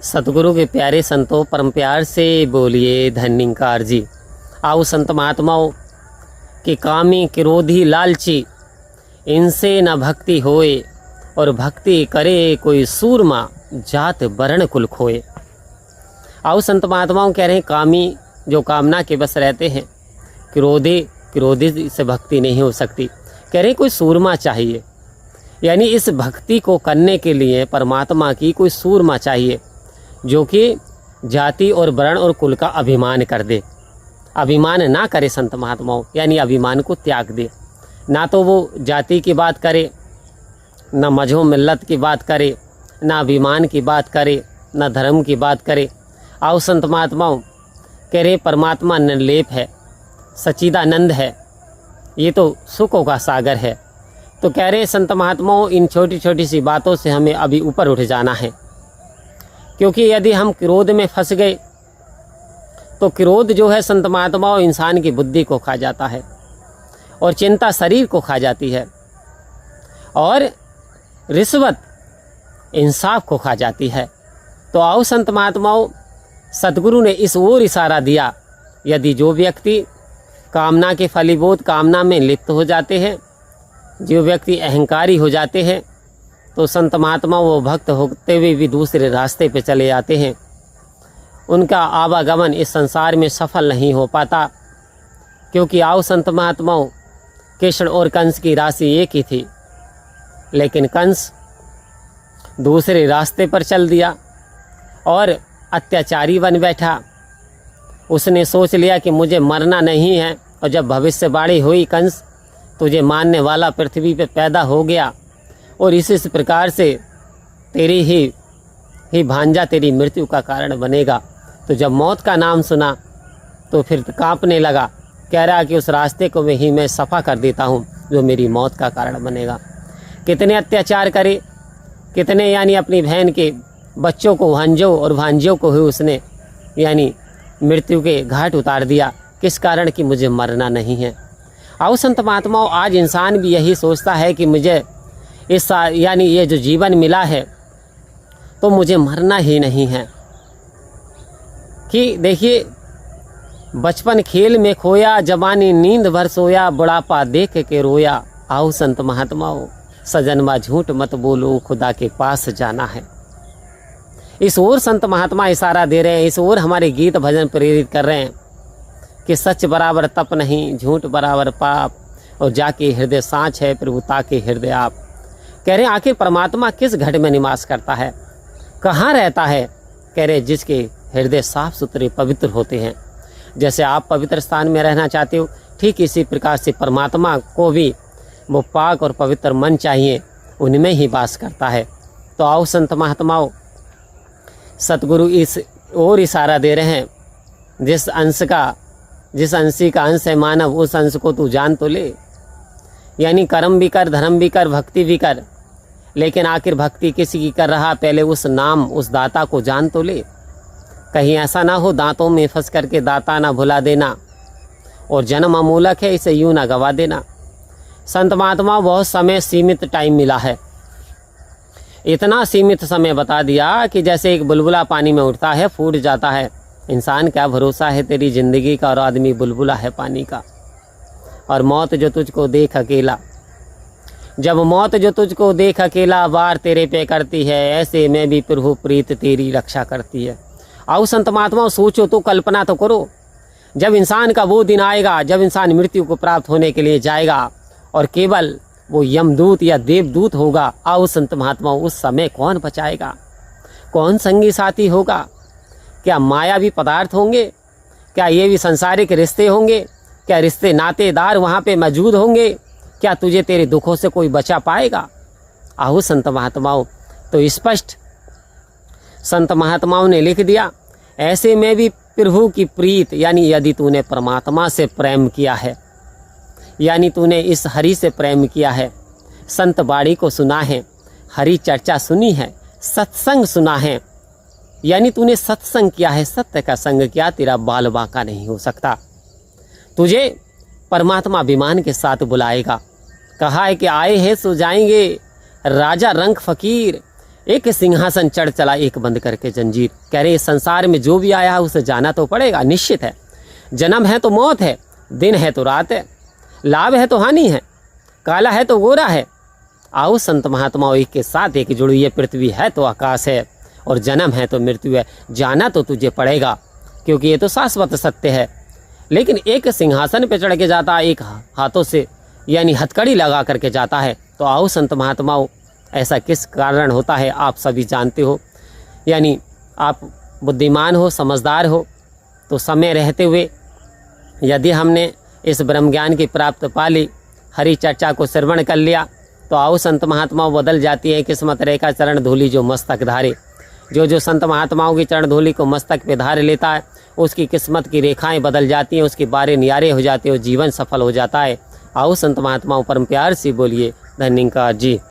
सतगुरु के प्यारे संतों, परम प्यार से बोलिए धन्यकार जी। आओ संत महात्माओं कि कामी क्रोधी लालची इनसे न भक्ति होए, और भक्ति करे कोई सूरमा जात वर्ण कुल खोए। आओ संत महात्माओं कह रहे हैं कामी जो कामना के बस रहते हैं, क्रोधी से भक्ति नहीं हो सकती। कह रहे हैं कोई सूरमा चाहिए, यानी इस भक्ति को करने के लिए परमात्मा की कोई सूरमा चाहिए जो कि जाति और वर्ण और कुल का अभिमान कर दे। अभिमान ना करे संत महात्माओं, यानी अभिमान को त्याग दे। ना तो वो जाति की बात करे, ना मजहब मिल्लत की बात करे, ना अभिमान की बात करे, ना धर्म की बात करे। आओ संत महात्माओं कह रहे परमात्मा निर्लेप है, सच्चिदानंद है, ये तो सुखों का सागर है। तो कह रहे संत महात्माओं इन छोटी छोटी सी बातों से हमें अभी ऊपर उठ जाना है, क्योंकि यदि हम क्रोध में फंस गए तो क्रोध जो है संत महात्माओं इंसान की बुद्धि को खा जाता है, और चिंता शरीर को खा जाती है, और रिश्वत इंसाफ को खा जाती है। तो आओ संत महात्माओं, सतगुरु ने इस ओर इशारा दिया, यदि जो व्यक्ति कामना के फलीभूत कामना में लिप्त हो जाते हैं, जो व्यक्ति अहंकारी हो जाते हैं, तो संत महात्मा वो भक्त होते हुए भी दूसरे रास्ते पे चले जाते हैं। उनका आवागमन इस संसार में सफल नहीं हो पाता, क्योंकि आओ संत महात्माओं कृष्ण और कंस की राशि एक ही थी, लेकिन कंस दूसरे रास्ते पर चल दिया और अत्याचारी बन बैठा। उसने सोच लिया कि मुझे मरना नहीं है, और जब भविष्यवाणी हुई कंस तुझे मानने वाला पृथ्वी पे पैदा हो गया, और इस प्रकार से तेरी ही भांजा तेरी मृत्यु का कारण बनेगा। तो जब मौत का नाम सुना तो फिर कांपने लगा, कह रहा कि उस रास्ते को मैं सफ़ा कर देता हूँ जो मेरी मौत का कारण बनेगा। कितने अत्याचार करे, कितने यानी अपनी बहन के बच्चों को भांजों और भांजियों को ही उसने यानी मृत्यु के घाट उतार दिया। किस कारण कि मुझे मरना नहीं है। आओ संत महात्माओं आज इंसान भी यही सोचता है कि मुझे इस यानी ये जो जीवन मिला है तो मुझे मरना ही नहीं है। कि देखिए बचपन खेल में खोया, जवानी नींद भर सोया, बुढ़ापा देख के रोया। आओ संत महात्माओं सजनवा झूठ मत बोलो, खुदा के पास जाना है। इस ओर संत महात्मा इशारा दे रहे हैं, इस ओर हमारे गीत भजन प्रेरित कर रहे हैं कि सच बराबर तप नहीं, झूठ बराबर पाप, और जाके हृदय सांच है प्रभु ताके हृदय आप। कह रहे आखिर परमात्मा किस घट में निवास करता है, कहाँ रहता है। कह रहे जिसके हृदय साफ सुथरे पवित्र होते हैं। जैसे आप पवित्र स्थान में रहना चाहते हो, ठीक इसी प्रकार से परमात्मा को भी वो पाक और पवित्र मन चाहिए, उनमें ही वास करता है। तो आओ संत महात्माओं सतगुरु इस और इशारा दे रहे हैं, जिस अंशी का अंश है मानव, उस अंश को तू जान तो ले। यानी कर्म भी कर, धर्म भी कर, भक्ति भी कर, लेकिन आखिर भक्ति किसी की कर रहा, पहले उस नाम उस दाता को जान तो ले। कहीं ऐसा ना हो दांतों में फंस करके दाता ना भुला देना, और जन्म अमूलक है इसे यूं ना गवा देना। संत महात्मा बहुत समय सीमित टाइम मिला है, इतना सीमित समय बता दिया कि जैसे एक बुलबुला पानी में उठता है फूट जाता है। इंसान क्या भरोसा है तेरी जिंदगी का, और आदमी बुलबुला है पानी का। और मौत जो तुझको देख अकेला, जब मौत जो तुझको देख अकेला, वार तेरे पे करती है, ऐसे में भी प्रभु प्रीत तेरी रक्षा करती है। आओ संत महात्माओं सोचो तो, कल्पना तो करो, जब इंसान का वो दिन आएगा जब इंसान मृत्यु को प्राप्त होने के लिए जाएगा और केवल वो यमदूत या देवदूत होगा। आओ संत महात्माओं उस समय कौन बचाएगा, कौन संगी साथी होगा। क्या मायावी पदार्थ होंगे, क्या ये भी संसारिक रिश्ते होंगे, क्या रिश्ते नातेदार वहाँ पे मौजूद होंगे, क्या तुझे तेरे दुखों से कोई बचा पाएगा। आओ संत महात्माओं तो स्पष्ट संत महात्माओं ने लिख दिया, ऐसे में भी प्रभु की प्रीत, यानी यदि तूने परमात्मा से प्रेम किया है, यानी तूने इस हरि से प्रेम किया है, संत बाणी को सुना है, हरि चर्चा सुनी है, सत्संग सुना है, यानी तूने सत्संग किया है, सत्य का संग किया, तेरा बाल बांका नहीं हो सकता। तुझे परमात्मा अभिमान के साथ बुलाएगा। कहा है कि आए हैं सो जाएंगे, राजा रंग फकीर, एक सिंहासन चढ़ चला एक बंद करके जंजीर। कह रहे इस संसार में जो भी आया है उसे जाना तो पड़ेगा, निश्चित है। जन्म है तो मौत है, दिन है तो रात है, लाभ है तो हानि है, काला है तो गोरा है। आओ संत महात्माओं, एक के साथ एक जुड़ी, ये पृथ्वी है तो आकाश है, और जन्म है तो मृत्यु है। जाना तो तुझे पड़ेगा, क्योंकि ये तो शाश्वत सत्य है। लेकिन एक सिंहासन पे चढ़ के जाता है, एक हाथों से यानी हथकड़ी लगा करके जाता है। तो आओ संत महात्माओं, ऐसा किस कारण होता है आप सभी जानते हो। यानी आप बुद्धिमान हो, समझदार हो, तो समय रहते हुए यदि हमने इस ब्रह्म ज्ञान की प्राप्त पा ली, हरि चर्चा को श्रवण कर लिया, तो आओ संत महात्माओं, बदल जाती है किस्मत रेखा चरण धूलि जो मस्तक धारे। जो संत महात्माओं की चरण धूलि को मस्तक पे धार लेता है, उसकी किस्मत की रेखाएं बदल जाती हैं, उसके बारे नियारे हो जाते हैं, जीवन सफल हो जाता है। आओ संत महात्माओं, परम प्यार से बोलिए धन्यवाद जी।